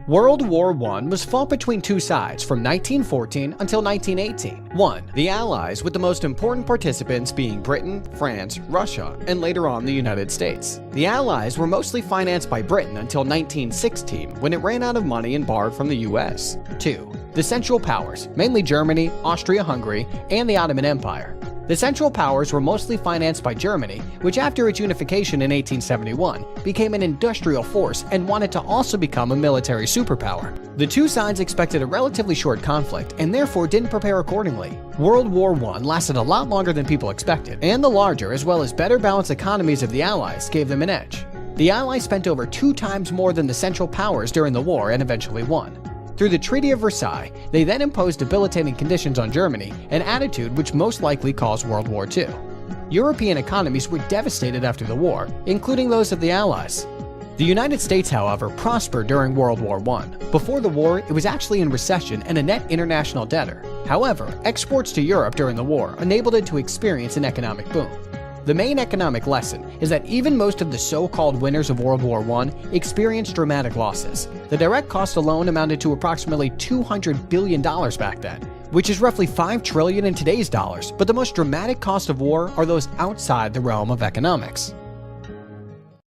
World War I was fought between two sides from 1914 until 1918. 1. The Allies, with the most important participants being Britain, France, Russia, and later on the United States. The Allies were mostly financed by Britain until 1916, when it ran out of money and borrowed from the US. 2. The Central Powers, mainly Germany, Austria-Hungary, and the Ottoman Empire. The Central Powers were mostly financed by Germany, which after its unification in 1871 became an industrial force and wanted to also become a military superpower. The two sides expected a relatively short conflict and therefore didn't prepare accordingly. World War I lasted a lot longer than people expected, and the larger as well as better balanced economies of the Allies gave them an edge. The Allies spent over 2 times more than the Central Powers during the war and eventually won. Through the Treaty of Versailles, they then imposed debilitating conditions on Germany, an attitude which most likely caused World War II. European economies were devastated after the war, including those of the Allies. The United States, however, prospered during World War I. Before the war, it was actually in recession and a net international debtor. However, exports to Europe during the war enabled it to experience an economic boom. The main economic lesson is that even most of the so-called winners of World War I experienced dramatic losses. The direct cost alone amounted to approximately $200 billion back then, which is roughly $5 trillion in today's dollars, but the most dramatic costs of war are those outside the realm of economics.